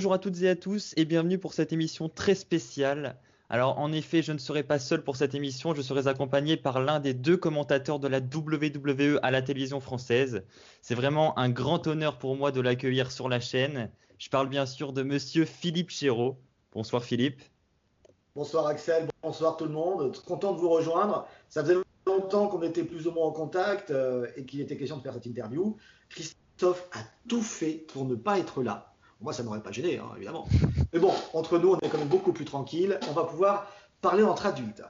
bonjour à toutes et à tous et bienvenue pour cette émission très spéciale. Alors en effet, je ne serai pas seul pour cette émission, je serai accompagné par l'un des deux commentateurs de la WWE à la télévision française. C'est vraiment un grand honneur pour moi de l'accueillir sur la chaîne. Je parle bien sûr de monsieur Philippe Chéreau. Bonsoir Philippe. Bonsoir Axel, bonsoir tout le monde. Content de vous rejoindre. Ça faisait longtemps qu'on était plus ou moins en contact et qu'il était question de faire cette interview. Christophe a tout fait pour ne pas être là. Moi, ça ne m'aurait pas gêné, hein, évidemment. Mais bon, entre nous, on est quand même beaucoup plus tranquille. On va pouvoir parler entre adultes.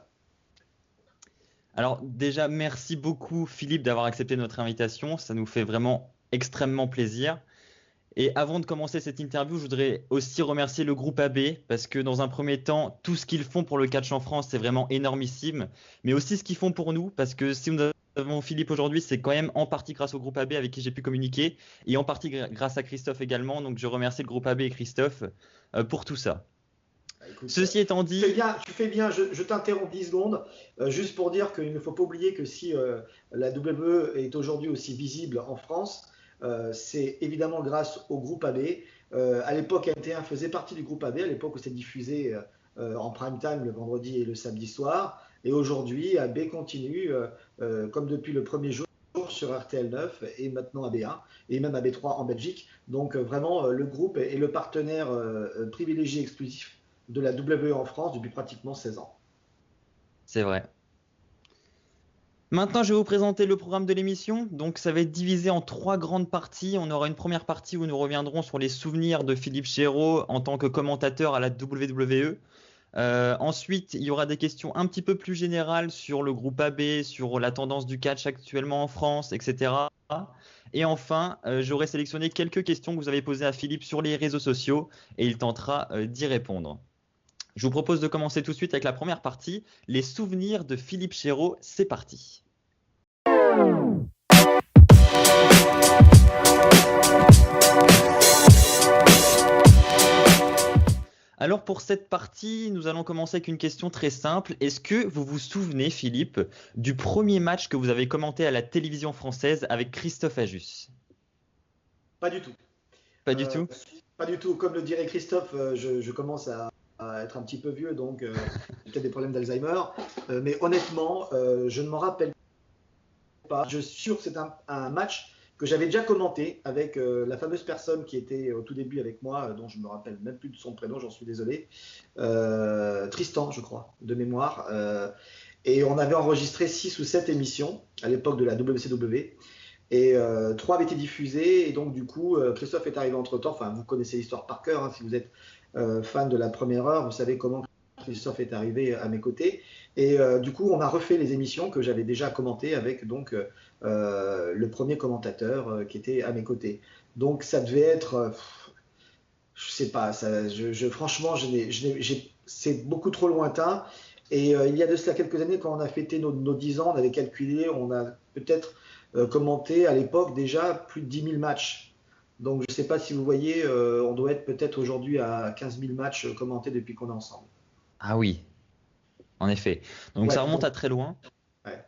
Alors déjà, merci beaucoup Philippe d'avoir accepté notre invitation, ça nous fait vraiment extrêmement plaisir. Et avant de commencer cette interview, je voudrais aussi remercier le groupe AB parce que dans un premier temps, tout ce qu'ils font pour le catch en France, c'est vraiment énormissime. Mais aussi ce qu'ils font pour nous parce que si nous avons Philippe aujourd'hui, c'est quand même en partie grâce au groupe AB avec qui j'ai pu communiquer et en partie grâce à Christophe également. Donc je remercie le groupe AB et Christophe pour tout ça. Écoute, Ceci étant dit, tu fais bien, je t'interromps 10 secondes, juste pour dire qu'il ne faut pas oublier que si la WWE est aujourd'hui aussi visible en France, c'est évidemment grâce au groupe AB. À l'époque, NT1 faisait partie du groupe AB, à l'époque où c'est diffusé en prime time le vendredi et le samedi soir. Et aujourd'hui, AB continue, comme depuis le premier jour, sur RTL9 et maintenant AB1 et même AB3 en Belgique. Donc vraiment, le groupe est le partenaire privilégié exclusif de la WWE en France depuis pratiquement 16 ans. c'est vrai. Maintenant, je vais vous présenter le programme de l'émission. Donc, ça va être divisé en trois grandes parties. On aura une première partie où nous reviendrons sur les souvenirs de Philippe Chéreau en tant que commentateur à la WWE. Ensuite, il y aura des questions un petit peu plus générales sur le groupe AB, sur la tendance du catch actuellement en France, etc. Et enfin, j'aurai sélectionné quelques questions que vous avez posées à Philippe sur les réseaux sociaux et il tentera d'y répondre. Je vous propose de commencer tout de suite avec la première partie, les souvenirs de Philippe Chéreau. C'est parti. Alors pour cette partie, nous allons commencer avec une question très simple. Est-ce que vous vous souvenez, Philippe, du premier match que vous avez commenté à la télévision française avec Christophe Ajus? Pas du tout. Pas du Euh, tout? Pas du tout. Comme le dirait Christophe, je commence à être un petit peu vieux, donc j'ai peut-être des problèmes d'Alzheimer. Mais honnêtement, je ne m'en rappelle pas. Je suis sûr que c'est un match que j'avais déjà commenté avec la fameuse personne qui était au tout début avec moi, dont je ne me rappelle même plus de son prénom, j'en suis désolé. Tristan, je crois, de mémoire. Et on avait enregistré 6 ou 7 émissions à l'époque de la WCW. Et 3 avaient été diffusées. Et donc, du coup, Christophe est arrivé entre-temps. Enfin, vous connaissez l'histoire par cœur. Hein, si vous êtes fan de la première heure, vous savez comment Christophe est arrivé à mes côtés. Et du coup, on a refait les émissions que j'avais déjà commentées avec donc le premier commentateur qui était à mes côtés. Donc, ça devait être, je sais pas, ça, franchement, c'est beaucoup trop lointain. Et il y a de cela quelques années, quand on a fêté nos 10 ans, on avait calculé, on a peut-être commenté à l'époque déjà plus de 10 000 matchs. Donc je ne sais pas si vous voyez, on doit être peut-être aujourd'hui à 15 000 matchs commentés depuis qu'on est ensemble. Ah oui, en effet. Donc ça Ouais, remonte donc, à très loin. ouais.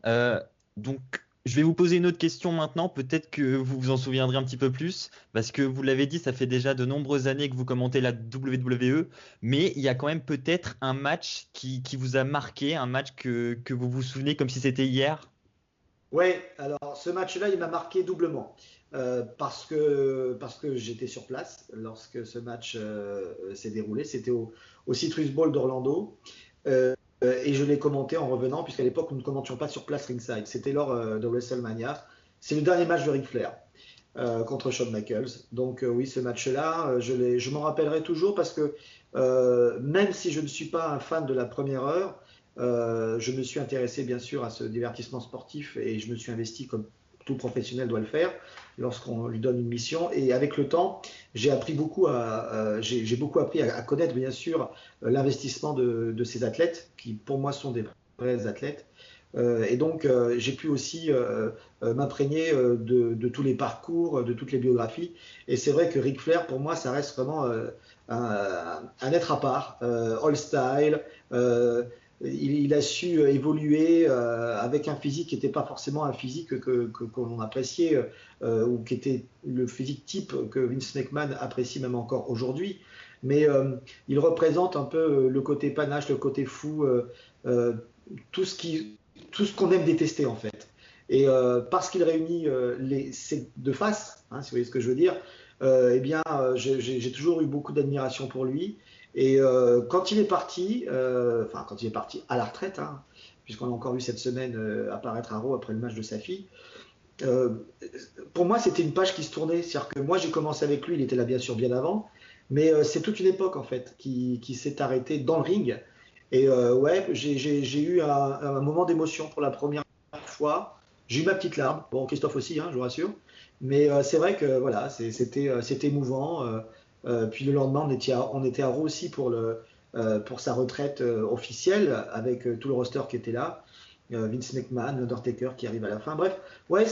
Euh, donc je vais vous poser une autre question maintenant. Peut-être que vous vous en souviendrez un petit peu plus, parce que vous l'avez dit, ça fait déjà de nombreuses années que vous commentez la WWE, mais il y a quand même peut-être un match qui vous a marqué, un match que vous vous souvenez comme si c'était hier. Ouais, alors ce match-là, il m'a marqué doublement. Parce que j'étais sur place lorsque ce match s'est déroulé. C'était au Citrus Bowl d'Orlando. Euh, et je l'ai commenté en revenant, puisqu'à l'époque, nous ne commentions pas sur place ringside. C'était lors de WrestleMania. C'est le dernier match de Ric Flair contre Shawn Michaels. Donc oui, ce match-là, je m'en rappellerai toujours parce que même si je ne suis pas un fan de la première heure, je me suis intéressé bien sûr à ce divertissement sportif et je me suis investi comme tout professionnel doit le faire lorsqu'on lui donne une mission. Et avec le temps, j'ai beaucoup appris à connaître bien sûr l'investissement de ces athlètes qui pour moi sont des vrais athlètes. Et donc, j'ai pu aussi m'imprégner de tous les parcours, de toutes les biographies. Et c'est vrai que Ric Flair, pour moi, ça reste vraiment un être à part, all style, il a su évoluer avec un physique qui n'était pas forcément un physique qu'on appréciait ou qui était le physique type que Vince McMahon apprécie même encore aujourd'hui. Mais il représente un peu le côté panache, le côté fou, tout ce qu'on aime détester en fait. Et parce qu'il réunit ces deux faces, si vous voyez ce que je veux dire, eh bien, j'ai toujours eu beaucoup d'admiration pour lui. Et quand il est parti, quand il est parti à la retraite, puisqu'on a encore vu cette semaine apparaître à Raw après le match de sa fille, pour moi c'était une page qui se tournait. C'est-à-dire que moi j'ai commencé avec lui, il était là bien sûr bien avant, mais c'est toute une époque en fait qui s'est arrêtée dans le ring. Et ouais, j'ai eu un moment d'émotion pour la première fois. J'ai eu ma petite larme. Bon, Christophe aussi, je vous rassure. Mais c'est vrai que voilà, c'était émouvant. Puis le lendemain, on était à Raw aussi pour sa retraite officielle avec tout le roster qui était là. Vince McMahon, Undertaker qui arrive à la fin. Bref, ouais,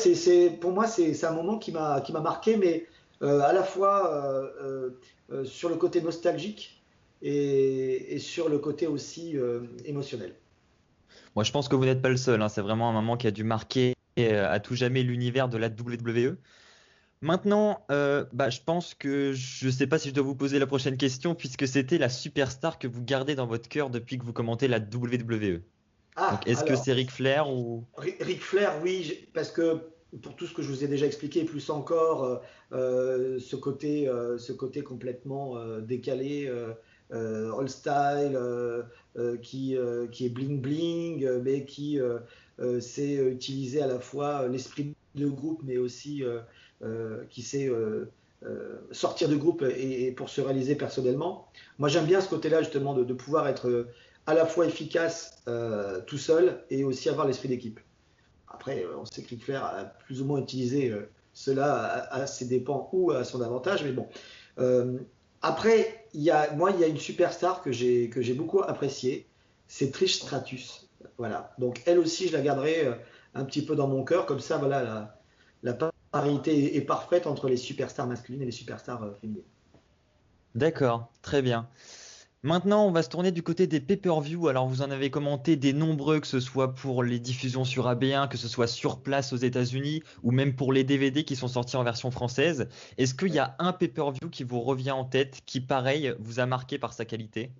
pour moi, c'est un moment qui m'a marqué, mais à la fois sur le côté nostalgique et sur le côté aussi émotionnel. Moi, je pense que vous n'êtes pas le seul. C'est vraiment un moment qui a dû marquer à tout jamais l'univers de la WWE. Maintenant, je pense que je ne sais pas si je dois vous poser la prochaine question, puisque c'était la superstar que vous gardez dans votre cœur depuis que vous commentez la WWE. Donc, est-ce que Alors, c'est Ric Flair ou... Ric Flair, oui, parce que pour tout ce que je vous ai déjà expliqué, plus encore ce côté complètement décalé, old style, qui est bling bling, mais qui sait utiliser à la fois l'esprit de groupe, mais aussi qui sait sortir du groupe et pour se réaliser personnellement. Moi, j'aime bien ce côté-là justement de pouvoir être à la fois efficace tout seul et aussi avoir l'esprit d'équipe. Après, on sait que Ric Flair a plus ou moins utilisé cela à ses dépens ou à son avantage, mais bon. Après, il y a une superstar que j'ai beaucoup appréciée, c'est Trish Stratus. Voilà. Donc elle aussi, je la garderai un petit peu dans mon cœur, comme ça, voilà, la parité est parfaite entre les superstars masculines et les superstars féminines. D'accord, très bien. Maintenant, on va se tourner du côté des pay-per-view. Alors, vous en avez commenté des nombreux, que ce soit pour les diffusions sur AB1, que ce soit sur place aux États-Unis, ou même pour les DVD qui sont sortis en version française. Est-ce qu'il y a un pay-per-view qui vous revient en tête, qui, pareil, vous a marqué par sa qualité?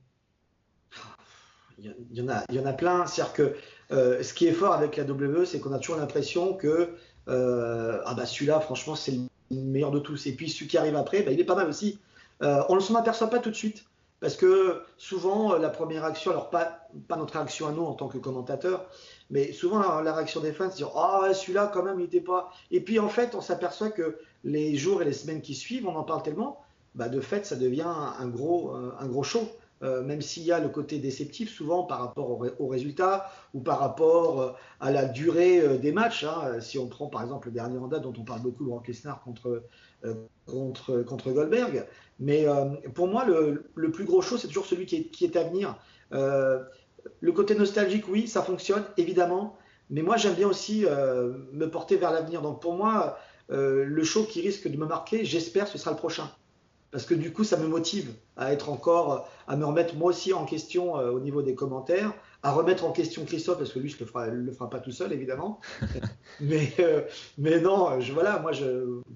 Il y en a plein. C'est-à-dire que ce qui est fort avec la WWE, c'est qu'on a toujours l'impression que celui-là, franchement, c'est le meilleur de tous. Et puis celui qui arrive après, il est pas mal aussi. On ne s'en aperçoit pas tout de suite. Parce que souvent, la première réaction, alors pas notre réaction à nous en tant que commentateurs, mais souvent la réaction des fans, c'est dire ah ouais, celui-là, quand même, il n'était pas. Et puis en fait, on s'aperçoit que les jours et les semaines qui suivent, on en parle tellement, de fait, ça devient un gros show. Même s'il y a le côté déceptif souvent par rapport aux résultats ou par rapport à la durée des matchs. Si on prend par exemple le dernier en date dont on parle beaucoup, Brock Lesnar contre Goldberg. Mais pour moi, le plus gros show, c'est toujours celui qui est à venir. Le côté nostalgique, oui, ça fonctionne, évidemment. Mais moi, j'aime bien aussi me porter vers l'avenir. Donc pour moi, le show qui risque de me marquer, j'espère, ce sera le prochain. Parce que du coup, ça me motive à être encore, à me remettre moi aussi en question au niveau des commentaires, à remettre en question Christophe, parce que lui, je le fera pas tout seul, évidemment. mais non,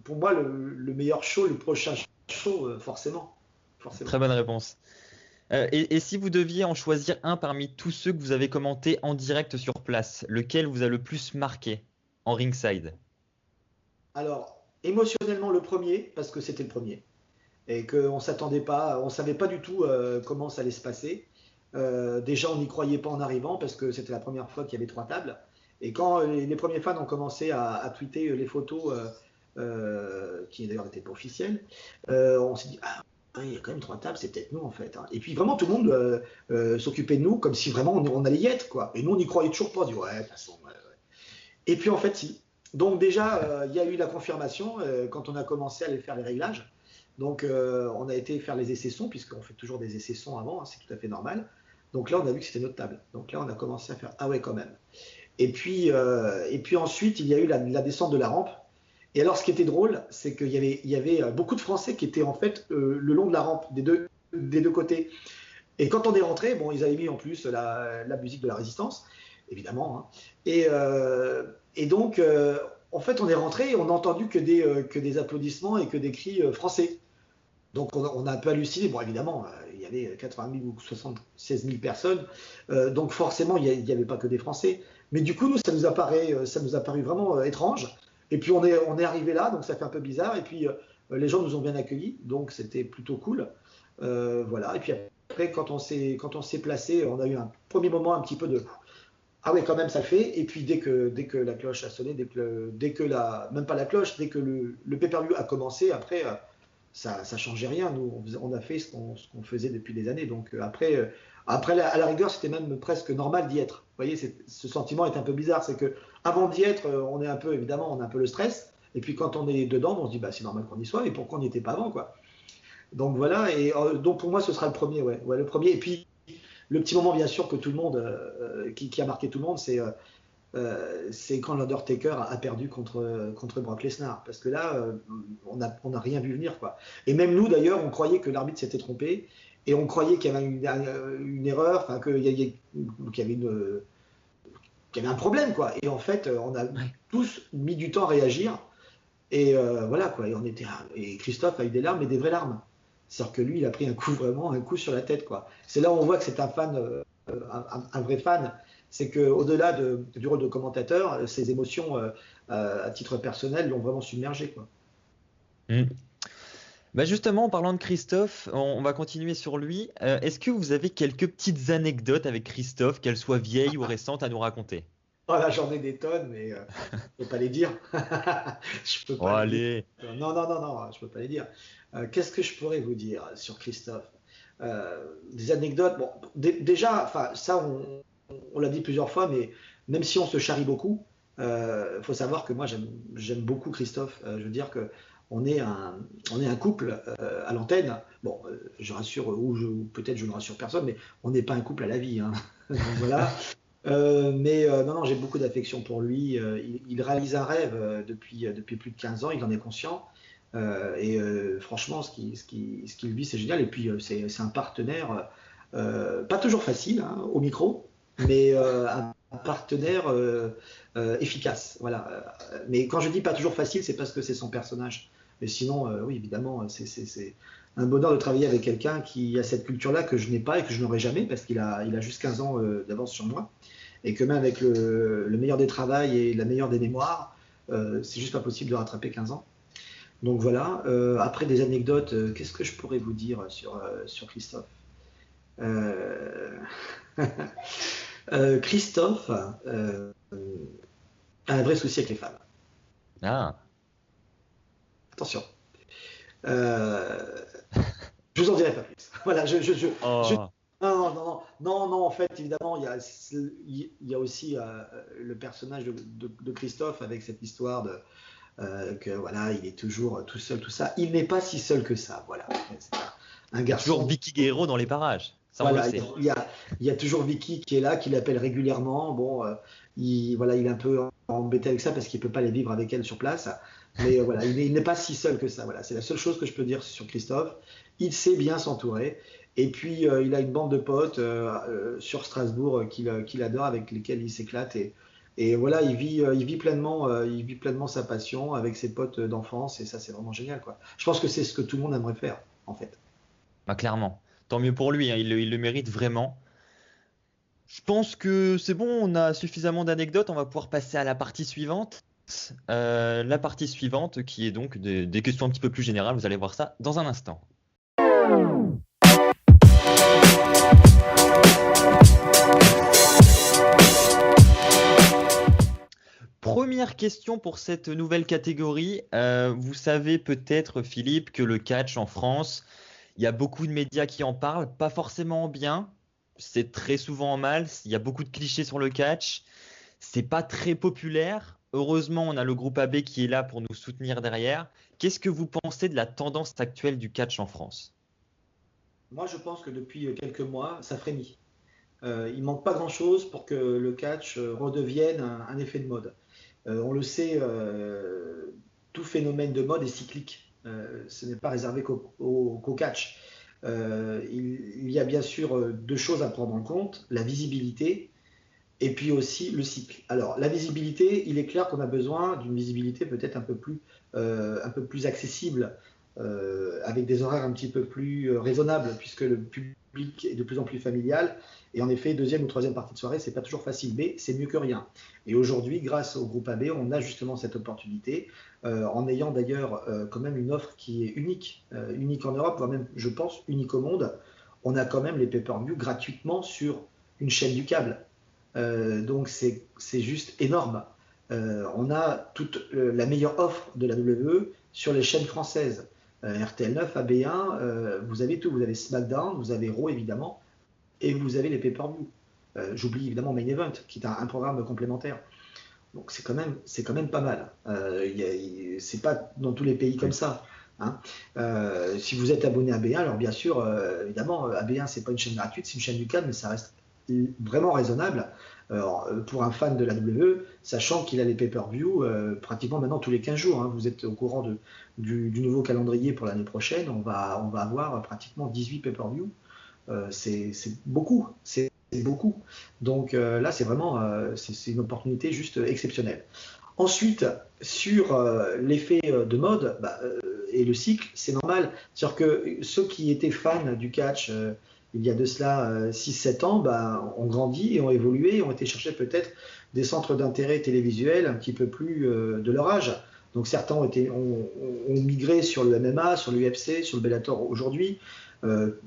pour moi, le meilleur show, le prochain show, forcément. Très bonne réponse. Et si vous deviez en choisir un parmi tous ceux que vous avez commentés en direct sur place, lequel vous a le plus marqué en ringside? Alors, émotionnellement, le premier, parce que c'était le premier. Et qu'on s'attendait pas, on savait pas du tout comment ça allait se passer. Déjà, on n'y croyait pas en arrivant parce que c'était la première fois qu'il y avait 3 tables. Et quand les premiers fans ont commencé à tweeter les photos, qui d'ailleurs n'étaient pas officielles, on s'est dit ah, il y a quand même 3 tables, c'est peut-être nous en fait. Et puis vraiment tout le monde s'occupait de nous comme si vraiment on allait y être quoi. Et nous on n'y croyait toujours pas, on dit ouais de toute façon. Ouais. Et puis en fait si. Donc déjà il y a eu la confirmation quand on a commencé à aller faire les réglages. Donc, on a été faire les essais sons, puisqu'on fait toujours des essais sons avant, c'est tout à fait normal. Donc là, on a vu que c'était notre table. Donc là, on a commencé à faire ah ouais, quand même. Et puis ensuite, il y a eu la descente de la rampe. Et alors, ce qui était drôle, c'est qu'il y avait beaucoup de Français qui étaient en fait le long de la rampe, des deux côtés. Et quand on est rentré, bon, ils avaient mis en plus la musique de la Résistance, évidemment. Hein. Et donc, en fait, on est rentré et on n'a entendu que des applaudissements et que des cris français. Donc, on a un peu halluciné. Bon, évidemment, il y avait 80 000 ou 76 000 personnes. Donc, forcément, il n'y avait pas que des Français. Mais du coup, nous, ça nous a paru vraiment étrange. Et puis, on est arrivé là, donc ça fait un peu bizarre. Et puis, les gens nous ont bien accueillis, donc c'était plutôt cool. Voilà. Et puis après, quand on s'est placé, on a eu un premier moment un petit peu de ah ouais, quand même, ça le fait. Et puis dès que la cloche a sonné, même pas la cloche, dès que le pay-per-view a commencé, après, ça changeait rien. Nous, on a fait ce qu'on faisait depuis des années. Donc après à la rigueur, c'était même presque normal d'y être. Vous voyez, ce sentiment est un peu bizarre. C'est que avant d'y être, on est un peu, évidemment, on a un peu le stress. Et puis quand on est dedans, on se dit, bah, c'est normal qu'on y soit. Et pourquoi on n'y était pas avant, quoi. Donc voilà. Et donc pour moi, ce sera le premier, ouais, le premier. Et puis le petit moment, bien sûr, que tout le monde, qui a marqué tout le monde, c'est quand l'Undertaker a perdu contre Brock Lesnar. Parce que là, on n'a rien vu venir, quoi. Et même nous, d'ailleurs, on croyait que l'arbitre s'était trompé. Et on croyait qu'il y avait une erreur, enfin, qu'il y avait un problème, quoi. Et en fait, on a tous mis du temps à réagir. Et voilà, quoi. Et Christophe a eu des larmes, et des vraies larmes. C'est-à-dire que lui, il a pris vraiment un coup sur la tête, quoi. C'est là où on voit que c'est un fan, un vrai fan. C'est qu'au-delà du rôle de commentateur, ses émotions, à titre personnel, l'ont vraiment submergé, quoi. Mm. Bah justement, en parlant de Christophe, on va continuer sur lui. Est-ce que vous avez quelques petites anecdotes avec Christophe, qu'elles soient vieilles ou récentes, à nous raconter? Oh là, j'en ai des tonnes, mais je peux pas les dire. Je peux Oh, pas les dire. allez. Non, non, non, non, je peux pas les dire. Qu'est-ce que je pourrais vous dire sur Christophe? Des anecdotes. Bon, déjà, enfin, ça, on l'a dit plusieurs fois, mais même si on se charrie beaucoup, faut savoir que moi, j'aime beaucoup Christophe. Je veux dire que on est un couple à l'antenne. Bon, je rassure, ou peut-être je ne rassure personne, mais on n'est pas un couple à la vie. Hein. Donc voilà. Mais non, non, j'ai beaucoup d'affection pour lui. Il réalise un rêve depuis plus de 15 ans, il en est conscient. Franchement, ce qu'il vit, c'est génial. Et puis, c'est un partenaire, pas toujours facile hein, au micro, mais un partenaire efficace. Voilà. Mais quand je dis pas toujours facile, c'est parce que c'est son personnage. Mais sinon, oui, évidemment, c'est un bonheur de travailler avec quelqu'un qui a cette culture-là que je n'ai pas et que je n'aurai jamais parce il a juste 15 ans d'avance sur moi. Et que même avec le meilleur des travails et la meilleure des mémoires, c'est juste pas possible de rattraper 15 ans. Donc voilà. Après des anecdotes, qu'est-ce que je pourrais vous dire sur Christophe? Euh, Christophe a un vrai souci avec les femmes. Ah. Attention. Euh, je vous en dirai pas plus. Voilà, Oh. non, non, non, non, non, non, en fait, évidemment, il y a aussi le personnage de Christophe avec cette histoire que voilà, il est toujours tout seul, tout ça. Il n'est pas si seul que ça, voilà. C'est un Il y a toujours garçon. Vicky Guerrero dans les parages. Ça, on le Voilà, sait. il y a toujours Vicky qui est là, qui l'appelle régulièrement. Bon, voilà, il est un peu embêté avec ça parce qu'il peut pas aller vivre avec elle sur place. Mais voilà, il n'est pas si seul que ça. Voilà, c'est la seule chose que je peux dire sur Christophe. Il sait bien s'entourer. Et puis, il a une bande de potes sur Strasbourg qu'il adore, avec lesquels il s'éclate. Et voilà, il vit pleinement sa passion avec ses potes d'enfance. Et ça, c'est vraiment génial, quoi. Je pense que c'est ce que tout le monde aimerait faire, en fait. Bah, clairement. Tant mieux pour lui, hein, il le mérite vraiment. Je pense que c'est bon, on a suffisamment d'anecdotes, on va pouvoir passer à la partie suivante. La partie suivante qui est donc des questions un petit peu plus générales, vous allez voir ça dans un instant. Première question pour cette nouvelle catégorie. Vous savez peut-être, Philippe, que le catch en France, il y a beaucoup de médias qui en parlent, pas forcément en bien, c'est très souvent en mal, il y a beaucoup de clichés sur le catch. C'est pas très populaire. Heureusement, on a le groupe AB qui est là pour nous soutenir derrière. Qu'est-ce que vous pensez de la tendance actuelle du catch en France? Moi, je pense que depuis quelques mois, ça frémit. Il manque pas grand-chose pour que le catch redevienne un effet de mode. On le sait, tout phénomène de mode est cyclique. Ce n'est pas réservé qu'au catch. il y a bien sûr deux choses à prendre en compte, la visibilité et puis aussi le cycle. Alors, la visibilité, il est clair qu'on a besoin d'une visibilité peut-être un peu plus accessible, avec des horaires un petit peu plus raisonnables, puisque le public est de plus en plus familial. Et en effet, deuxième ou troisième partie de soirée, c'est pas toujours facile, mais c'est mieux que rien. Et aujourd'hui, grâce au groupe AB, on a justement cette opportunité, en ayant d'ailleurs quand même une offre qui est unique en Europe, voire même, je pense, unique au monde. On a quand même les pay-per-view gratuitement sur une chaîne du câble. Donc c'est juste énorme. On a toute la meilleure offre de la WWE sur les chaînes françaises. RTL9, AB1, vous avez tout. Vous avez SmackDown, vous avez Raw évidemment, et vous avez les pay-per-view. J'oublie évidemment Main Event, qui est un programme complémentaire. Donc c'est quand même pas mal. C'est pas dans tous les pays comme ça. Hein. Si vous êtes abonné à AB1, alors bien sûr, évidemment, AB1 c'est pas une chaîne gratuite, c'est une chaîne du câble, mais ça reste vraiment raisonnable. Alors, pour un fan de la WWE, sachant qu'il a les pay-per-view pratiquement maintenant tous les 15 jours. Hein. Vous êtes au courant du nouveau calendrier pour l'année prochaine. On va avoir pratiquement 18 pay-per-view. C'est beaucoup. C'est beaucoup. Donc là, c'est vraiment c'est une opportunité juste exceptionnelle. Ensuite, sur l'effet de mode et le cycle, c'est normal. C'est-à-dire que ceux qui étaient fans du catch il y a de cela 6-7 ans, ont grandi et ont évolué, ont été chercher peut-être des centres d'intérêt télévisuels un petit peu plus de leur âge. Donc certains ont migré sur le MMA, sur l'UFC, sur le Bellator aujourd'hui, de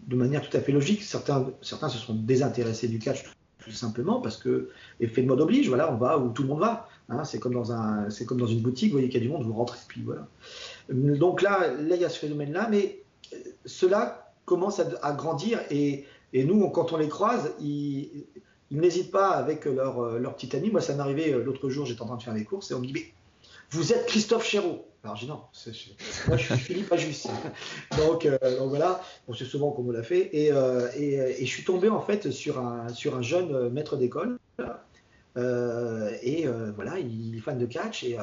manière tout à fait logique. Certains se sont désintéressés du catch tout simplement parce que effet de mode oblige, voilà, on va où tout le monde va. Hein, c'est comme dans une boutique, vous voyez qu'il y a du monde, vous rentrez, puis voilà. Donc là, il y a ce phénomène-là, mais cela commence à grandir et nous, quand on les croise, ils n'hésitent pas avec leur petit ami. Moi, ça m'est arrivé l'autre jour, j'étais en train de faire des courses et on me dit « Mais vous êtes Christophe Chéreau ?» Alors j'ai dit « Non, moi je suis Philippe Ajus. » donc voilà, bon, c'est souvent qu'on me l'a fait. Et je suis tombé en fait sur un jeune maître d'école. Voilà, il est fan de catch et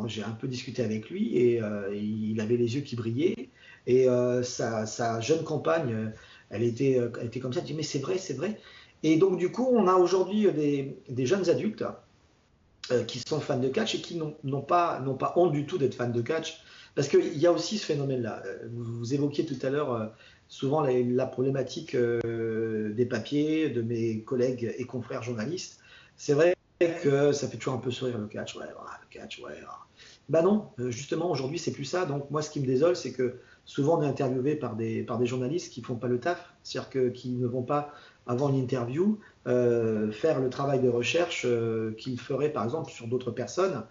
j'ai un peu discuté avec lui et il avait les yeux qui brillaient et sa jeune compagne, elle était comme ça, elle dit mais c'est vrai, c'est vrai. Et donc du coup, on a aujourd'hui des jeunes adultes qui sont fans de catch et qui n'ont pas honte du tout d'être fans de catch, parce qu'il y a aussi ce phénomène-là. Vous évoquiez tout à l'heure souvent la problématique des papiers, de mes collègues et confrères journalistes. C'est vrai que ça fait toujours un peu sourire le catch, ouais, le catch, ouais. Ben non, justement aujourd'hui c'est plus ça. Donc moi ce qui me désole, c'est que souvent on est interviewé par des journalistes qui font pas le taf, c'est-à-dire qui ne vont pas avant une interview faire le travail de recherche qu'ils feraient par exemple sur d'autres personnes.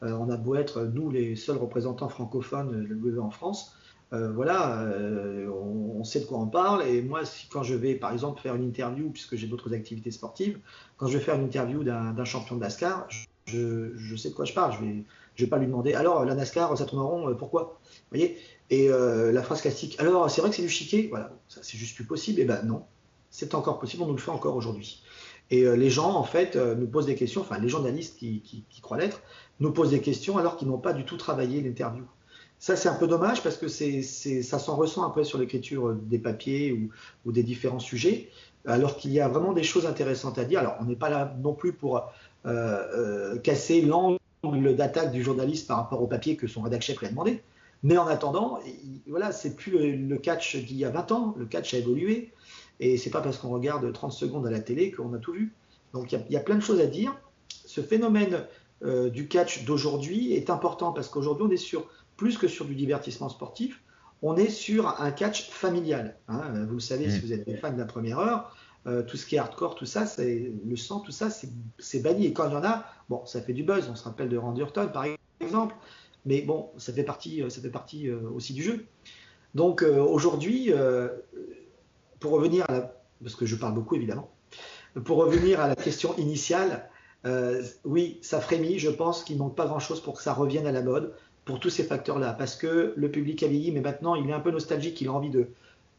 On a beau être nous les seuls représentants francophones de l'UE en France. Voilà, on sait de quoi on parle. Et moi, quand je vais, par exemple, faire une interview, puisque j'ai d'autres activités sportives, quand je vais faire une interview d'un champion de NASCAR, je sais de quoi je parle. Je vais pas lui demander, alors, la NASCAR, ça tourne en rond, pourquoi? Vous voyez? Et la phrase classique, alors, c'est vrai que c'est du chiquet? Voilà, ça, c'est juste plus possible. Et ben non, c'est encore possible, on nous le fait encore aujourd'hui. Et les gens, en fait, nous posent des questions, enfin, les journalistes qui croient l'être, nous posent des questions alors qu'ils n'ont pas du tout travaillé l'interview. Ça, c'est un peu dommage parce que ça s'en ressent un peu sur l'écriture des papiers ou des différents sujets, alors qu'il y a vraiment des choses intéressantes à dire. Alors, on n'est pas là non plus pour casser l'angle d'attaque du journaliste par rapport au papier que son rédac chef lui a demandé. Mais en attendant, voilà, c'est plus le catch d'il y a 20 ans. Le catch a évolué. Et c'est pas parce qu'on regarde 30 secondes à la télé qu'on a tout vu. Donc, il y a plein de choses à dire. Ce phénomène du catch d'aujourd'hui est important parce qu'aujourd'hui, on est plus que sur du divertissement sportif, on est sur un catch familial. Hein. Vous le savez, si vous êtes des fans de la première heure, tout ce qui est hardcore, tout ça, le sang, tout ça, c'est banni. Et quand il y en a, bon, ça fait du buzz. On se rappelle de Randy Orton, par exemple. Mais bon, ça fait partie aussi du jeu. Donc aujourd'hui, pour revenir parce que je parle beaucoup évidemment, pour revenir à la question initiale, oui, ça frémit. Je pense qu'il ne manque pas grand-chose pour que ça revienne à la mode. Pour tous ces facteurs-là, parce que le public a vieilli, mais maintenant il est un peu nostalgique, il a envie de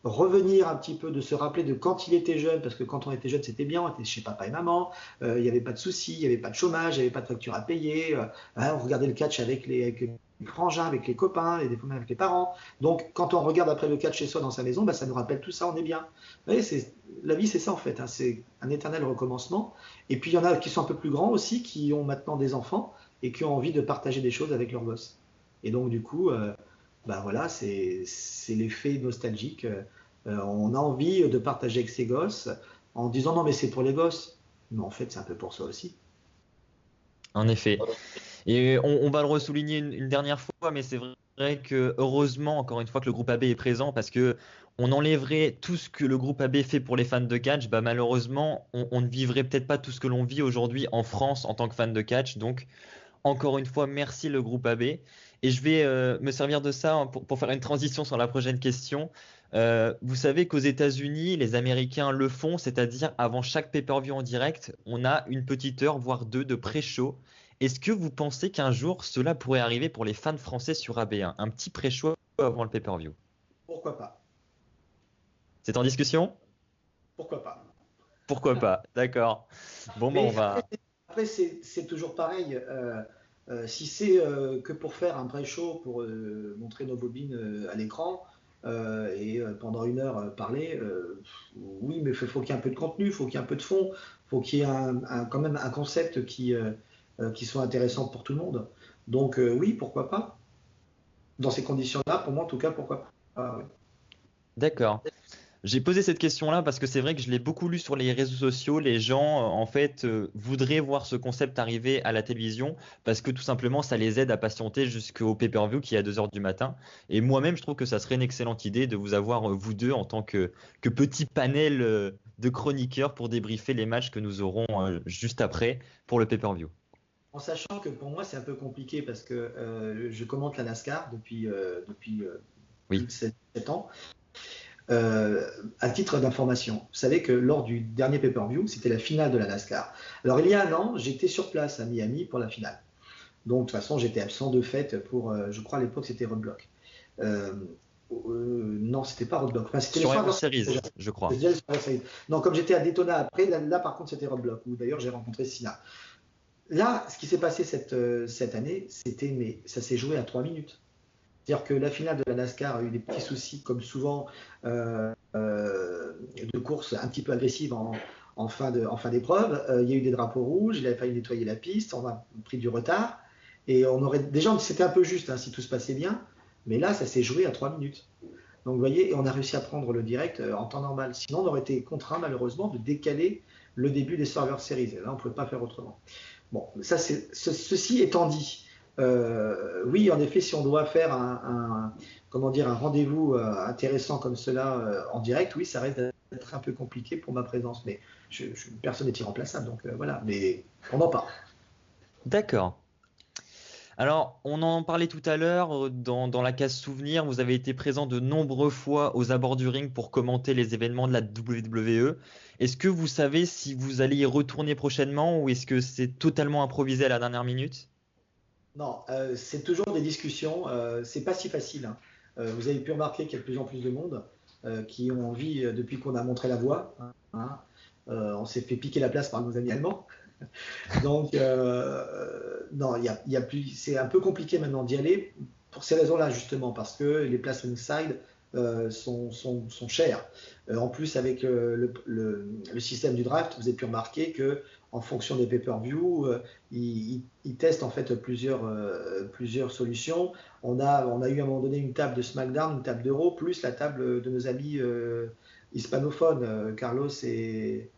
revenir un petit peu, de se rappeler de quand il était jeune, parce que quand on était jeune c'était bien, on était chez papa et maman, il n'y avait pas de soucis, il n'y avait pas de chômage, il n'y avait pas de facture à payer, on regardait le catch avec les frangins, avec les copains, et des fois même avec les parents. Donc, quand on regarde après le catch chez soi dans sa maison, ça nous rappelle tout ça, on est bien. Vous voyez, la vie, c'est ça en fait, hein, c'est un éternel recommencement. Et puis, il y en a qui sont un peu plus grands aussi, qui ont maintenant des enfants et qui ont envie de partager des choses avec leurs gosses. Et donc, du coup, voilà, c'est l'effet nostalgique. On a envie de partager avec ses gosses en disant non, mais c'est pour les gosses. Mais en fait, c'est un peu pour ça aussi. En effet. Et on va le ressouligner une dernière fois, mais c'est vrai que heureusement, encore une fois, que le groupe AB est présent parce que on enlèverait tout ce que le groupe AB fait pour les fans de catch. Malheureusement, on ne vivrait peut-être pas tout ce que l'on vit aujourd'hui en France en tant que fan de catch. Donc, encore une fois, merci le groupe AB. Et je vais me servir de ça pour faire une transition sur la prochaine question. Vous savez qu'aux États-Unis, les Américains le font, c'est-à-dire avant chaque pay-per-view en direct, on a une petite heure, voire deux, de pré-show. Est-ce que vous pensez qu'un jour, cela pourrait arriver pour les fans français sur AB1, un petit pré-show avant le pay-per-view? Pourquoi pas? C'est en discussion? Pourquoi pas? Pourquoi pas? D'accord. Bon, on Mais va. après c'est toujours pareil. Si c'est que pour faire un pré-show, pour montrer nos bobines à l'écran et pendant une heure parler, oui, mais faut qu'il y ait un peu de contenu, faut qu'il y ait un peu de fond, faut qu'il y ait quand même un concept qui soit intéressant pour tout le monde. Donc oui, pourquoi pas? Dans ces conditions-là, pour moi en tout cas, pourquoi pas? Oui. D'accord. J'ai posé cette question-là parce que c'est vrai que je l'ai beaucoup lu sur les réseaux sociaux. Les gens, en fait, voudraient voir ce concept arriver à la télévision parce que tout simplement, ça les aide à patienter jusqu'au pay-per-view qui est à 2 heures du matin. Et moi-même, je trouve que ça serait une excellente idée de vous avoir, vous deux, en tant que petit panel de chroniqueurs pour débriefer les matchs que nous aurons juste après pour le pay-per-view. En sachant que pour moi c'est un peu compliqué parce que je commente la NASCAR depuis plus Oui, de 7 ans. À titre d'information, vous savez que lors du dernier pay-per-view, c'était la finale de la NASCAR. Alors il y a un an, j'étais sur place à Miami pour la finale. Donc de toute façon, j'étais absent de fait pour, je crois à l'époque c'était Roadblock. Euh, non, c'était pas Roadblock. Enfin, c'était les sur Survivor Survivor Series Series, déjà. je C'était crois. déjà les Survivor Series. Non, comme j'étais à Daytona après, là, par contre c'était Roadblock où d'ailleurs j'ai rencontré Sina. Là, ce qui s'est passé cette année, mais ça s'est joué à 3 minutes. C'est-à-dire que la finale de la NASCAR a eu des petits soucis, comme souvent, de course un petit peu agressive en fin d'épreuve. Il y a eu des drapeaux rouges, il avait fallu nettoyer la piste, on a pris du retard. Et déjà, c'était un peu juste hein, si tout se passait bien, mais là, ça s'est joué à 3 minutes. Donc, vous voyez, et on a réussi à prendre le direct en temps normal. Sinon, on aurait été contraint, malheureusement, de décaler le début des Survivor Series. Et là, on ne pouvait pas faire autrement. Bon, ceci étant dit, oui, en effet, si on doit faire comment dire, un rendez-vous intéressant comme cela en direct, oui, ça reste d'être un peu compliqué pour ma présence, mais personne n'est irremplaçable, donc voilà, mais on en parle. D'accord. Alors, on en parlait tout à l'heure, dans la case souvenir, vous avez été présent de nombreuses fois aux abords du ring pour commenter les événements de la WWE. Est-ce que vous savez si vous allez y retourner prochainement ou est-ce que c'est totalement improvisé à la dernière minute? Non, c'est toujours des discussions, c'est pas si facile, hein. Vous avez pu remarquer qu'il y a de plus en plus de monde qui ont envie, depuis qu'on a montré la voie, hein, on s'est fait piquer la place par nos amis allemands. Donc, non, c'est un peu compliqué maintenant d'y aller pour ces raisons-là, justement, parce que les places inside sont chères. En plus, avec le système du draft, vous avez pu remarquer que en fonction des pay-per-view, ils testent en fait plusieurs solutions. On a eu à un moment donné une table de SmackDown, une table d'Euro, plus la table de nos amis hispanophones, Carlos et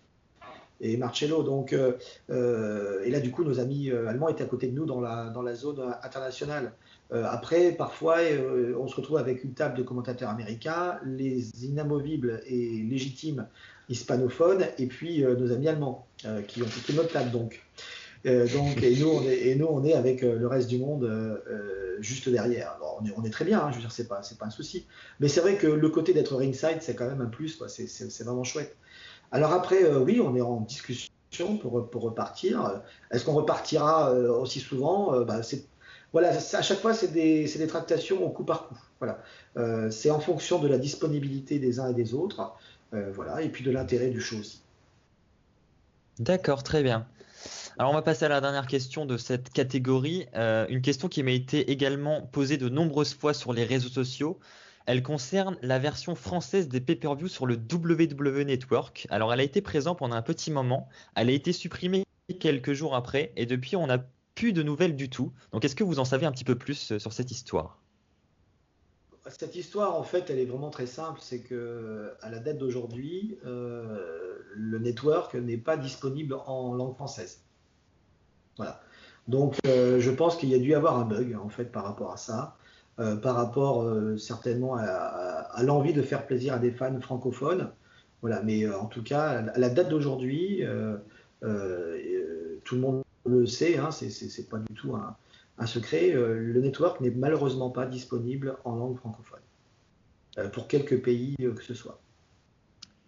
Marcello. Donc, et là, du coup, nos amis allemands étaient à côté de nous dans la zone internationale. Après, parfois, on se retrouve avec une table de commentateurs américains, les inamovibles et légitimes hispanophones, et puis nos amis allemands qui ont piqué notre table. Donc, et nous, on est avec le reste du monde juste derrière. Alors, on est très bien, hein, je veux dire, c'est pas un souci. Mais c'est vrai que le côté d'être ringside, c'est quand même un plus, quoi. C'est vraiment chouette. Alors après, oui, on est en discussion pour repartir. Est-ce qu'on repartira aussi souvent? Voilà, à chaque fois, c'est des tractations au coup par coup. Voilà. C'est en fonction de la disponibilité des uns et des autres. Voilà, et puis de l'intérêt du show aussi. D'accord, très bien. Alors on va passer à la dernière question de cette catégorie, une question qui m'a été également posée de nombreuses fois sur les réseaux sociaux. Elle concerne la version française des pay-per-view sur le WWE Network. Alors elle a été présente pendant un petit moment, elle a été supprimée quelques jours après et depuis on n'a plus de nouvelles du tout. Donc est-ce que vous en savez un petit peu plus sur cette histoire? Cette histoire, en fait, elle est vraiment très simple. C'est que à la date d'aujourd'hui, le network n'est pas disponible en langue française. Voilà. Donc, je pense qu'il y a dû y avoir un bug en fait par rapport à ça, par rapport certainement à l'envie de faire plaisir à des fans francophones. Voilà. Mais en tout cas, à la date d'aujourd'hui, tout le monde le sait, hein, c'est pas du tout un secret. Le network n'est malheureusement pas disponible en langue francophone pour quelques pays que ce soit.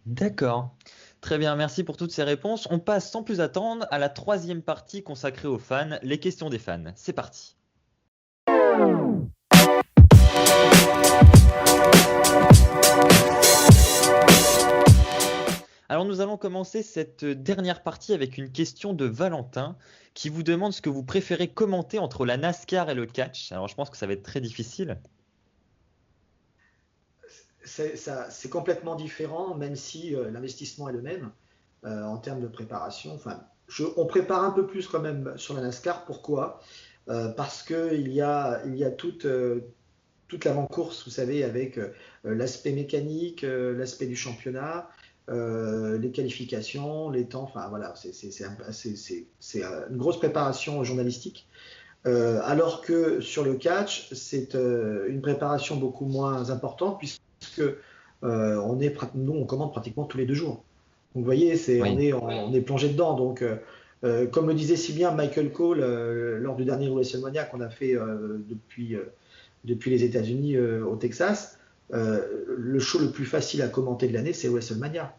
D'accord. Très bien, merci pour toutes ces réponses. On passe sans plus attendre à la troisième partie consacrée aux fans, les questions des fans. C'est parti. Alors nous allons commencer cette dernière partie avec une question de Valentin qui vous demande ce que vous préférez commenter entre la NASCAR et le catch. Alors je pense que ça va être très difficile. C'est complètement différent, même si l'investissement est le même en termes de préparation. Enfin, on prépare un peu plus quand même sur la NASCAR. Pourquoi? Parce qu'il y a toute l'avant-course, vous savez, avec l'aspect mécanique, l'aspect du championnat, les qualifications, les temps. Enfin voilà, c'est une grosse préparation journalistique. Alors que sur le catch, c'est une préparation beaucoup moins importante puisque nous, on commande pratiquement tous les 2 jours. Donc vous voyez, Oui. on est plongé dedans. Donc, comme le disait si bien Michael Cole lors du dernier WrestleMania qu'on a fait depuis les États-Unis au Texas, le show le plus facile à commenter de l'année, c'est WrestleMania.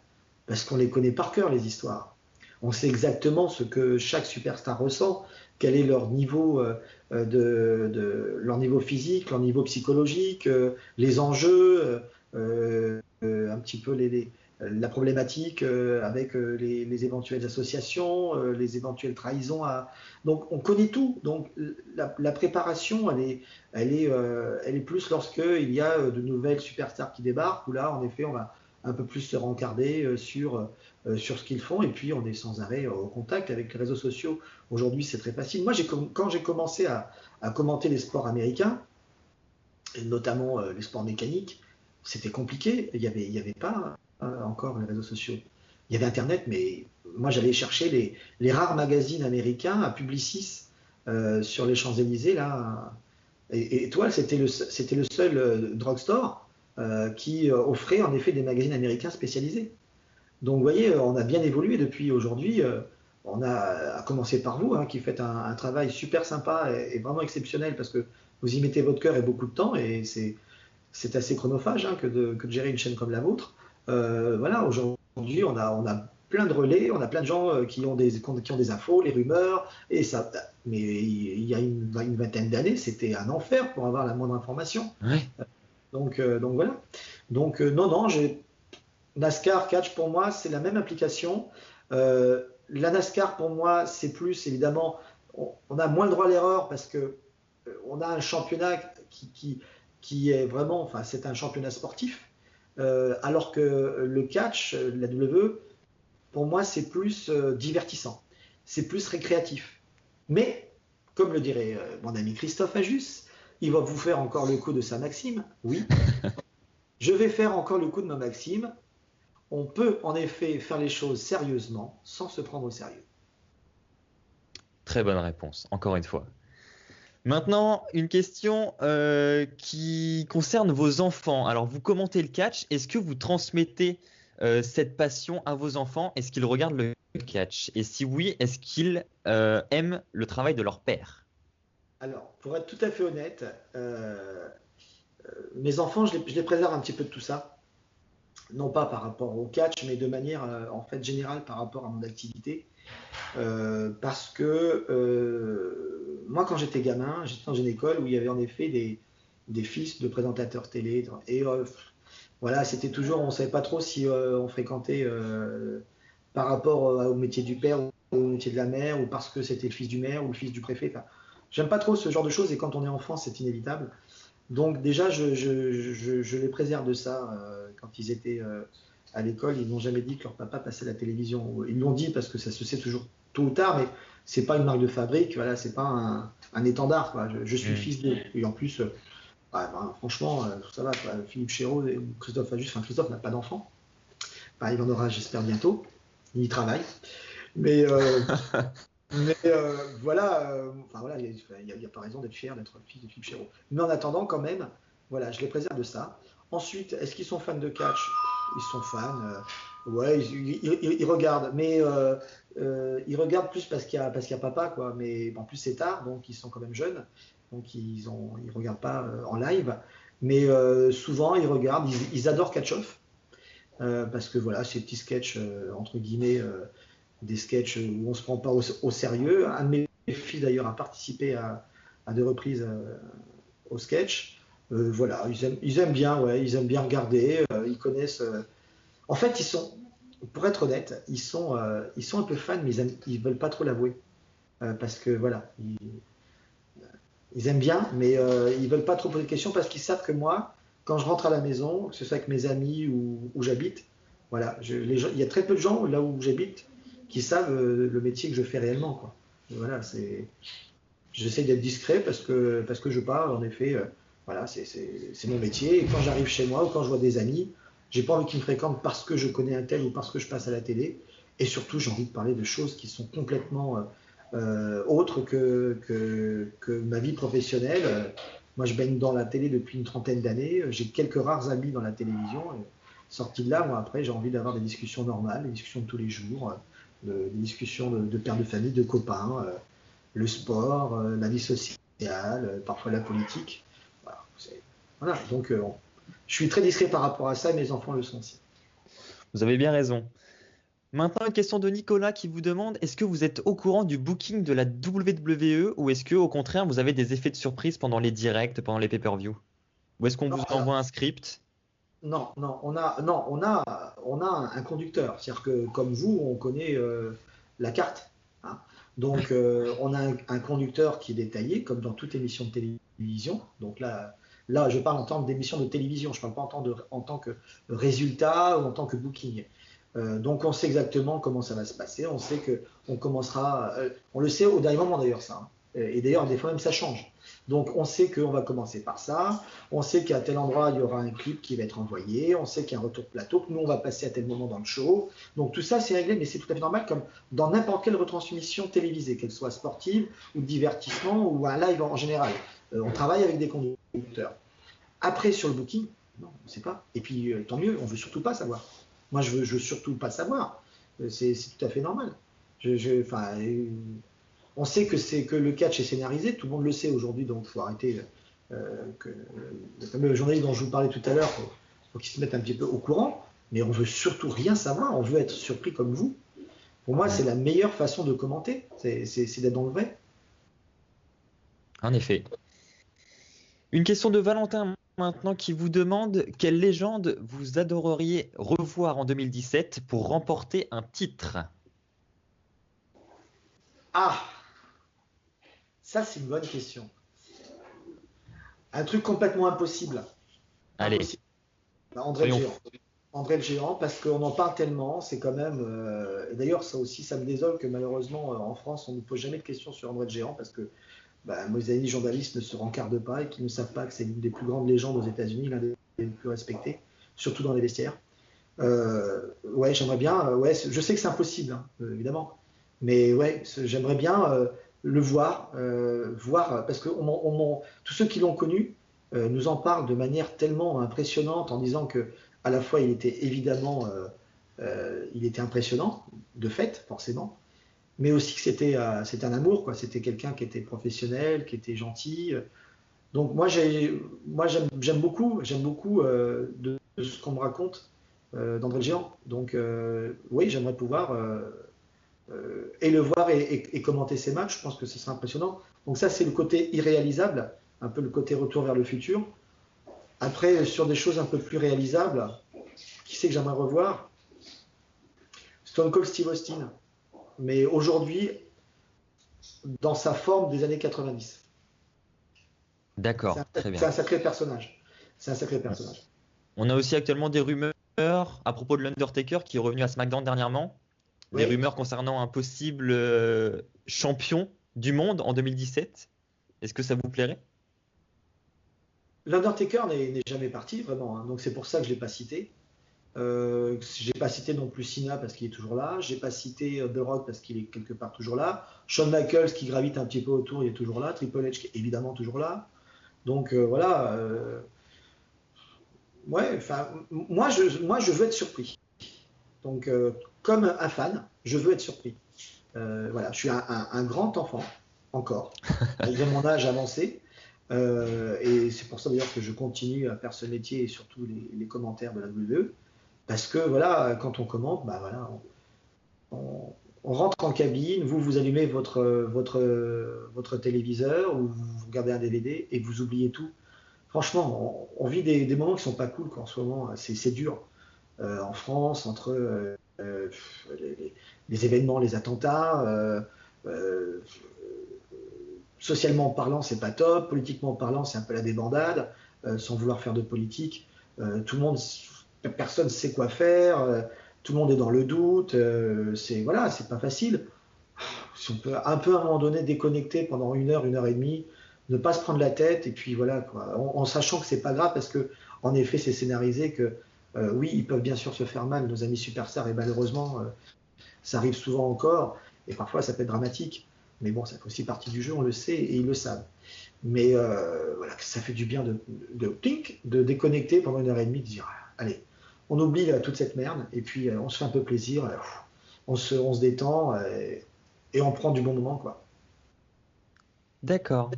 Parce qu'on les connaît par cœur, les histoires. On sait exactement ce que chaque superstar ressent, quel est leur niveau, leur niveau physique, leur niveau psychologique, les enjeux, un petit peu la problématique avec les éventuelles associations, les éventuelles trahisons. Donc on connaît tout. Donc la préparation, elle est plus lorsqu'il y a de nouvelles superstars qui débarquent, où là, en effet, on va un peu plus se rencarder sur ce qu'ils font, et puis on est sans arrêt au contact avec les réseaux sociaux. Aujourd'hui, c'est très facile. Moi, quand j'ai commencé à commenter les sports américains, et notamment les sports mécaniques, c'était compliqué. Il y avait pas encore les réseaux sociaux. Il y avait Internet, mais moi, j'allais chercher les rares magazines américains à Publicis sur les Champs-Élysées, là. Et Étoile, c'était le seul drugstore qui offrait en effet des magazines américains spécialisés. Donc, vous voyez, on a bien évolué depuis aujourd'hui. On a, à commencer par vous, hein, qui faites un travail super sympa et vraiment exceptionnel parce que vous y mettez votre cœur et beaucoup de temps et c'est assez chronophage hein, que de gérer une chaîne comme la vôtre. Voilà, aujourd'hui, on a plein de relais, on a plein de gens qui ont des infos, les rumeurs, et ça. Mais il y a une vingtaine d'années, c'était un enfer pour avoir la moindre information. Ouais. Donc voilà. Donc non, non, NASCAR, catch pour moi, c'est la même application. La NASCAR pour moi, c'est plus évidemment, on a moins le droit à l'erreur parce que on a un championnat qui est vraiment, enfin, c'est un championnat sportif, alors que le catch, la WWE, pour moi, c'est plus divertissant, c'est plus récréatif. Mais, comme le dirait mon ami Christophe Ajus, il va vous faire encore le coup de sa maxime. Oui, je vais faire encore le coup de ma maxime. On peut en effet faire les choses sérieusement sans se prendre au sérieux. Très bonne réponse, encore une fois. Maintenant, une question qui concerne vos enfants. Alors, vous commentez le catch. Est-ce que vous transmettez cette passion à vos enfants? Est-ce qu'ils regardent le catch? Et si oui, est-ce qu'ils aiment le travail de leur père? Alors, pour être tout à fait honnête, mes enfants, je les préserve un petit peu de tout ça. Non pas par rapport au catch, mais de manière en fait générale par rapport à mon activité. Parce que moi, quand j'étais gamin, j'étais dans une école où il y avait en effet des fils de présentateurs télé. Et voilà, on ne savait pas trop si on fréquentait par rapport au métier du père au métier de la mer, ou parce que c'était le fils du maire ou le fils du préfet. Enfin, j'aime pas trop ce genre de choses, et quand on est enfant, c'est inévitable. Donc déjà, je les préserve de ça. Quand ils étaient à l'école, ils n'ont jamais dit que leur papa passait à la télévision. Ils l'ont dit parce que ça se sait toujours tôt ou tard, mais c'est pas une marque de fabrique, voilà, c'est pas un étendard, quoi. Je suis le fils d'eux. Et en plus, franchement, ça va, quoi. Philippe Chéreau et Christophe Ajus, enfin Christophe n'a pas d'enfant. Enfin, il en aura, j'espère, bientôt. Il y travaille. Mais, voilà, enfin, voilà, il n'y a pas raison d'être fier d'être le fils de Philippe Chéreau. Mais en attendant, quand même, voilà, je les préserve de ça. Ensuite, est-ce qu'ils sont fans de catch? Ils sont fans. Ouais, ils regardent, mais ils regardent plus parce qu'il y a papa, quoi. Mais en plus, c'est tard, donc ils sont quand même jeunes. Donc ils regardent pas en live. Mais souvent, ils regardent, ils adorent Catch-Off. Parce que voilà, ces petits sketchs, entre guillemets, des sketchs où on ne se prend pas au sérieux. Un de mes fils d'ailleurs a participé à 2 reprises au sketch. Voilà, ils aiment bien, ouais, ils aiment bien regarder, ils connaissent. En fait, pour être honnête, ils sont un peu fans, mais ils veulent pas trop l'avouer. Parce que voilà, ils aiment bien, mais ils veulent pas trop poser de questions parce qu'ils savent que moi, quand je rentre à la maison, que ce soit avec mes amis ou où j'habite, voilà, il y a très peu de gens là où j'habite qui savent le métier que je fais réellement, quoi. Et voilà, j'essaie d'être discret parce que je parle, en effet, voilà, c'est mon métier. Et quand j'arrive chez moi ou quand je vois des amis, j'ai pas envie qu'ils me fréquentent parce que je connais un tel ou parce que je passe à la télé. Et surtout, j'ai envie de parler de choses qui sont complètement autres que ma vie professionnelle. Moi, je baigne dans la télé depuis une trentaine d'années. J'ai quelques rares amis dans la télévision. Et sorti de là, moi, après, j'ai envie d'avoir des discussions normales, des discussions de tous les jours, des discussions de pères de famille, de copains, le sport, la vie sociale, parfois la politique. Voilà, voilà. Donc, je suis très discret par rapport à ça et mes enfants le sont aussi. Vous avez bien raison. Maintenant, une question de Nicolas qui vous demande, est-ce que vous êtes au courant du booking de la WWE ou est-ce que, au contraire, vous avez des effets de surprise pendant les directs, pendant les pay-per-view? Ou est-ce qu'on Non, vous alors, envoie un script? non, on a un conducteur. C'est-à-dire que, comme vous, on connaît la carte. Hein. Donc, on a un conducteur qui est détaillé, comme dans toute émission de télévision. Donc là, je parle en tant d'émission de télévision. Je ne parle pas en tant que résultat ou en tant que booking. Donc, on sait exactement comment ça va se passer. On sait que on commencera. On le sait au dernier moment d'ailleurs, ça. Hein. Et d'ailleurs, des fois même, ça change. Donc, on sait qu'on va commencer par ça. On sait qu'à tel endroit, il y aura un clip qui va être envoyé. On sait qu'il y a un retour de plateau, que nous, on va passer à tel moment dans le show. Donc, tout ça, c'est réglé, mais c'est tout à fait normal, comme dans n'importe quelle retransmission télévisée, qu'elle soit sportive ou de divertissement ou un live en général. On travaille avec des conducteurs. Après, sur le booking, non, on ne sait pas. Et puis, tant mieux, on ne veut surtout pas savoir. Moi, je veux surtout pas savoir. C'est tout à fait normal. On sait que le catch est scénarisé, tout le monde le sait aujourd'hui, donc il faut arrêter. Le fameux journaliste dont je vous parlais tout à l'heure, faut qu'il se mette un petit peu au courant, mais on veut surtout rien savoir, on veut être surpris comme vous. Pour moi, c'est la meilleure façon de commenter, c'est d'être dans le vrai. En effet. Une question de Valentin maintenant qui vous demande quelle légende vous adoreriez revoir en 2017 pour remporter un titre? Ah, ça c'est une bonne question. Un truc complètement impossible. Allez, Impossible. André le soyons Géant. fous. André le Géant, parce qu'on en parle tellement, c'est quand même. Et d'ailleurs, ça aussi, ça me désole que malheureusement, en France, on ne pose jamais de questions sur André le Géant, parce que mes amis journalistes ne se rencardent pas et qui ne savent pas que c'est l'une des plus grandes légendes aux États-Unis, l'un des plus respectés, surtout dans les vestiaires. Ouais, j'aimerais bien. Ouais, je sais que c'est impossible, hein, évidemment, mais ouais, j'aimerais bien le voir, parce que tous ceux qui l'ont connu nous en parlent de manière tellement impressionnante en disant que à la fois il était évidemment, il était impressionnant de fait, forcément, mais aussi que c'était un amour, quoi. C'était quelqu'un qui était professionnel, qui était gentil. Donc moi j'aime beaucoup de ce qu'on me raconte d'André le Géant. Donc oui, j'aimerais pouvoir et le voir et commenter ses matchs. Je pense que ce serait impressionnant. Donc ça, c'est le côté irréalisable, un peu le côté retour vers le futur. Après, sur des choses un peu plus réalisables, qui c'est que j'aimerais revoir? Stone Cold Steve Austin. mais aujourd'hui, dans sa forme des années 90. D'accord, très C'est bien. un sacré personnage. C'est un sacré personnage. On a aussi actuellement des rumeurs à propos de l'Undertaker qui est revenu à SmackDown dernièrement. Des Oui, rumeurs concernant un possible champion du monde en 2017. Est-ce que ça vous plairait? l'Undertaker n'est jamais parti, vraiment, hein, donc c'est pour ça que je ne l'ai pas cité. J'ai pas cité non plus Cena parce qu'il est toujours là. J'ai pas cité The Rock parce qu'il est quelque part toujours là. Shawn Michaels qui gravite un petit peu autour, il est toujours là. Triple H qui est évidemment toujours là. Donc voilà. Ouais, enfin, moi je veux être surpris. Donc comme un fan, je veux être surpris. Voilà, je suis un grand enfant encore, malgré mon âge avancé. Et c'est pour ça d'ailleurs que je continue à faire ce métier et surtout les commentaires de la WWE. Parce que voilà, quand on commente, bah voilà, on rentre en cabine, vous allumez votre téléviseur ou vous regardez un DVD et vous oubliez tout. Franchement, on vit des moments qui sont pas cool quoi, en ce moment. C'est dur. En France, entre les événements, les attentats, euh, socialement parlant, c'est pas top. Politiquement parlant, c'est un peu la débandade. Sans vouloir faire de politique, tout le monde, personne ne sait quoi faire. Tout le monde est dans le doute. C'est voilà, c'est pas facile. Si on peut un peu à un moment donné déconnecter pendant une heure et demie, ne pas se prendre la tête et puis voilà quoi, en sachant que c'est pas grave parce que en effet c'est scénarisé que oui ils peuvent bien sûr se faire mal nos amis superstars et malheureusement ça arrive souvent encore et parfois ça peut être dramatique mais bon ça fait aussi partie du jeu on le sait et ils le savent mais voilà ça fait du bien de déconnecter pendant une heure et demie de dire allez on oublie toute cette merde et puis on se fait un peu plaisir on se détend et on prend du bon moment, quoi. D'accord.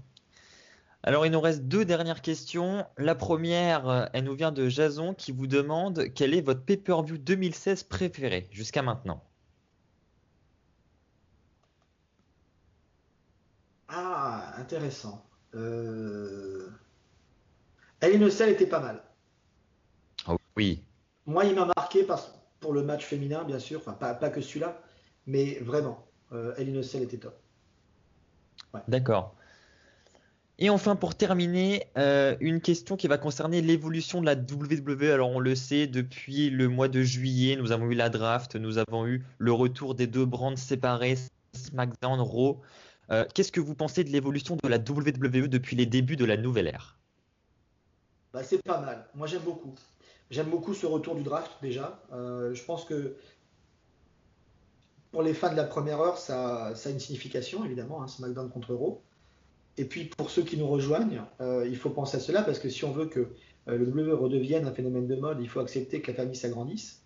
Alors, il nous reste deux dernières questions. La première, elle nous vient de Jason qui vous demande quel est votre pay-per-view 2016 préféré jusqu'à maintenant. Ah, intéressant. Euh... El Innocel était pas mal. Oh, oui, Moi, il m'a marqué pour le match féminin, bien sûr, enfin, pas que celui-là, mais vraiment, El Innocel était top. Ouais. d'accord. Et enfin, pour terminer, une question qui va concerner l'évolution de la WWE. Alors, on le sait, depuis le mois de juillet, nous avons eu la draft, nous avons eu le retour des deux brands séparés, SmackDown, Raw. Qu'est-ce que vous pensez de l'évolution de la WWE depuis les débuts de la nouvelle ère? Bah, c'est pas mal. Moi, j'aime beaucoup. J'aime beaucoup ce retour du draft, déjà. Je pense que pour les fans de la première heure, ça a une signification, évidemment, hein, SmackDown contre Raw. Et puis pour ceux qui nous rejoignent, il faut penser à cela parce que si on veut que le W redevienne un phénomène de mode, il faut accepter que la famille s'agrandisse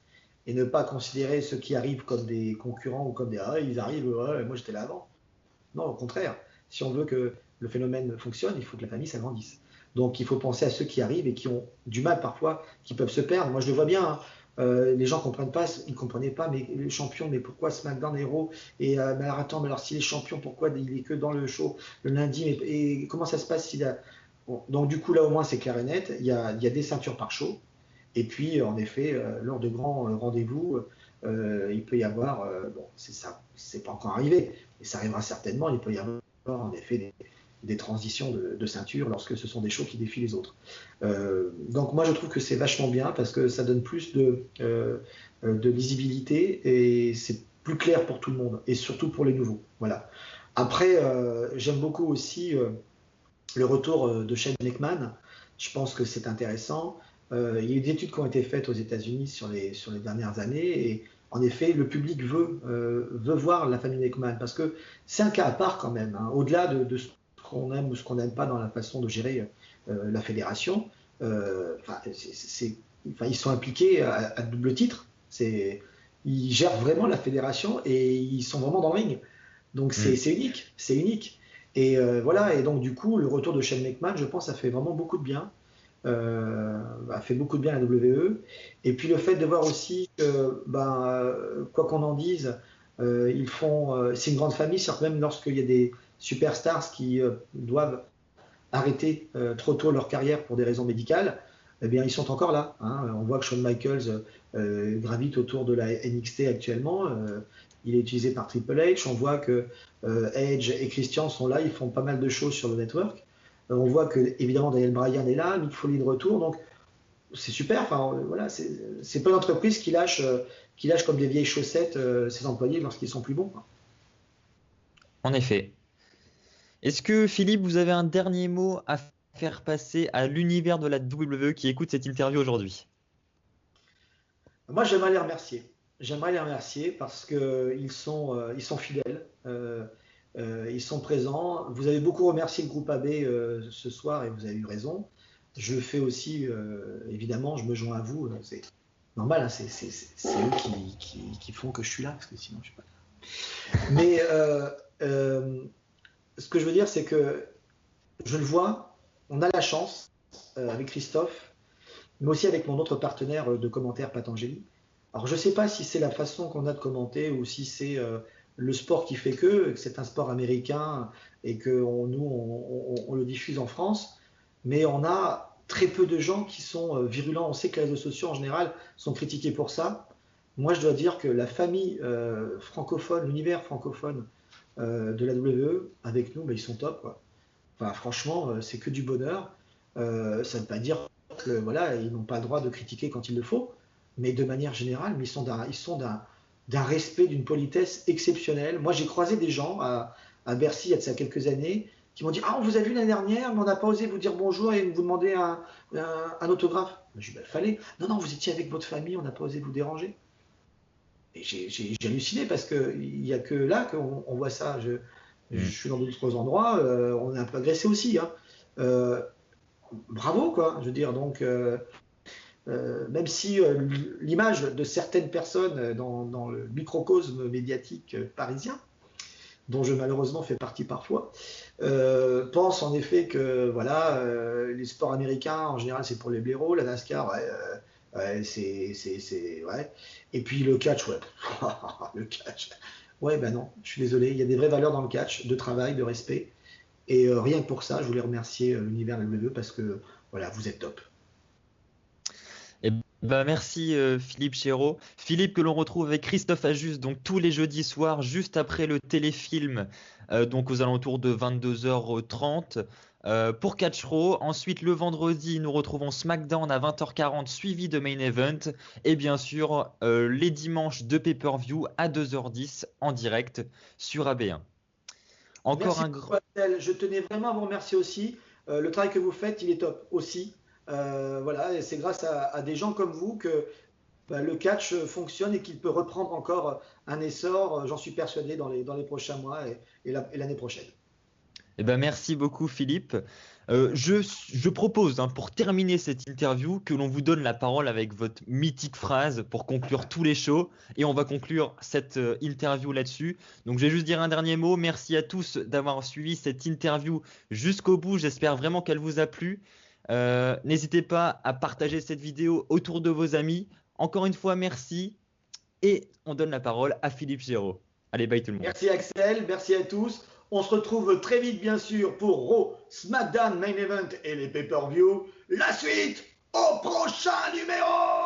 et ne pas considérer ceux qui arrivent comme des concurrents ou comme des ah ils arrivent, ouais, moi j'étais là avant. Non, au contraire. Si on veut que le phénomène fonctionne, il faut que la famille s'agrandisse. Donc il faut penser à ceux qui arrivent et qui ont du mal parfois, qui peuvent se perdre. Moi je le vois bien, hein. Les gens ne comprennent pas, ils ne comprenaient pas, mais les champions, mais pourquoi SmackDown Hero et mais alors attends, mais alors s'il est champion, pourquoi il est que dans le show le lundi et comment ça se passe s'il a... Bon, donc du coup là au moins c'est clair et net, il y a des ceintures par show. Et puis en effet, lors de grands rendez-vous, il peut y avoir, bon c'est ça, c'est pas encore arrivé, mais ça arrivera certainement, il peut y avoir en effet des transitions de ceinture lorsque ce sont des shows qui défient les autres. Donc moi je trouve que c'est vachement bien parce que ça donne plus de lisibilité et c'est plus clair pour tout le monde et surtout pour les nouveaux. Voilà. Après, j'aime beaucoup aussi le retour de Shane McMahon. Je pense que c'est intéressant. Il y a eu des études qui ont été faites aux États-Unis sur les dernières années et en effet, le public veut voir la famille McMahon parce que c'est un cas à part quand même, hein. Au-delà de ce qu'on aime ou ce qu'on n'aime pas dans la façon de gérer la fédération, ils sont impliqués à double titre. Ils gèrent vraiment la fédération et ils sont vraiment dans le ring. Donc Hmm. c'est unique, c'est unique. Et voilà, et donc du coup, le retour de Shane McMahon, je pense, ça fait vraiment beaucoup de bien. A fait beaucoup de bien à la WWE. Et puis le fait de voir aussi que, quoi qu'on en dise, c'est une grande famille, même lorsqu'il y a des superstars qui doivent arrêter trop tôt leur carrière pour des raisons médicales, eh bien ils sont encore là, hein. On voit que Shawn Michaels gravite autour de la NXT actuellement. il est utilisé par Triple H. On voit que Edge et Christian sont là, ils font pas mal de choses sur le network. On voit que évidemment Daniel Bryan est là, Mick Foley de retour, donc c'est super. Enfin, voilà, c'est pas une entreprise qui lâche comme des vieilles chaussettes ses employés lorsqu'ils sont plus bons, quoi. En effet. Est-ce que Philippe, vous avez un dernier mot à faire passer à l'univers de la WWE qui écoute cette interview aujourd'hui? Moi, j'aimerais les remercier. J'aimerais les remercier parce qu'ils sont fidèles, ils sont présents. Vous avez beaucoup remercié le groupe AB ce soir et vous avez eu raison. Je fais aussi, évidemment, je me joins à vous. C'est normal, hein, c'est eux qui font que je suis là, parce que sinon je ne suis pas là. Mais ce que je veux dire, c'est que je le vois, on a la chance avec Christophe, mais aussi avec mon autre partenaire de commentaires, Patangeli. Alors je ne sais pas si c'est la façon qu'on a de commenter ou si c'est le sport qui fait que c'est un sport américain et que nous on le diffuse en France, mais on a très peu de gens qui sont virulents. On sait que les réseaux sociaux en général sont critiqués pour ça. Moi je dois dire que la famille francophone, l'univers francophone de la WWE, avec nous, ils sont top, quoi. Enfin, franchement, c'est que du bonheur. Ça ne veut pas dire que voilà, ils n'ont pas le droit de critiquer quand il le faut, mais de manière générale, ils sont d'un respect, d'une politesse exceptionnelle. Moi, j'ai croisé des gens à Bercy il y a de ça quelques années qui m'ont dit: Ah, on vous a vu l'année dernière, mais on n'a pas osé vous dire bonjour et vous demander un autographe. Je dis: fallait. Non, non, vous étiez avec votre famille, on n'a pas osé vous déranger. Et j'ai halluciné parce qu'il n'y a que là qu'on voit ça. Je suis dans d'autres endroits, on est un peu agressé aussi, hein. Bravo, quoi. Je veux dire, donc, même si l'image de certaines personnes dans le microcosme médiatique parisien, dont je malheureusement fais partie parfois, pense en effet que voilà, les sports américains en général c'est pour les blaireaux, la NASCAR, ouais, ouais. Et puis le catch, ouais. Le catch. Ouais, ben non, je suis désolé, il y a des vraies valeurs dans le catch, de travail, de respect. Et rien que pour ça, je voulais remercier l'univers de la WWE parce que voilà, vous êtes top. Eh ben, merci Philippe Chéreau. Philippe que l'on retrouve avec Christophe Ajus donc tous les jeudis soirs juste après le téléfilm donc aux alentours de 22h30 pour Catch Raw. Ensuite le vendredi nous retrouvons SmackDown à 20h40 suivi de Main Event et bien sûr les dimanches de Pay-Per-View à 2h10 en direct sur AB1. Encore Merci un beaucoup, Axel. Je tenais vraiment à vous remercier aussi. Le travail que vous faites, il est top aussi. Voilà, et c'est grâce à des gens comme vous que le catch fonctionne et qu'il peut reprendre encore un essor, j'en suis persuadé, dans les prochains mois et l'année prochaine. Eh ben, merci beaucoup Philippe. Je propose pour terminer cette interview que l'on vous donne la parole avec votre mythique phrase pour conclure tous les shows et on va conclure cette interview là-dessus. Donc je vais juste dire un dernier mot. Merci à tous d'avoir suivi cette interview jusqu'au bout. J'espère vraiment qu'elle vous a plu. N'hésitez pas à partager cette vidéo autour de vos amis. Encore une fois, merci et on donne la parole à Philippe Géraud. Allez, bye tout le monde. Merci Axel, merci à tous. On se retrouve très vite, bien sûr, pour Raw, SmackDown, Main Event et les pay-per-view. La suite au prochain numéro!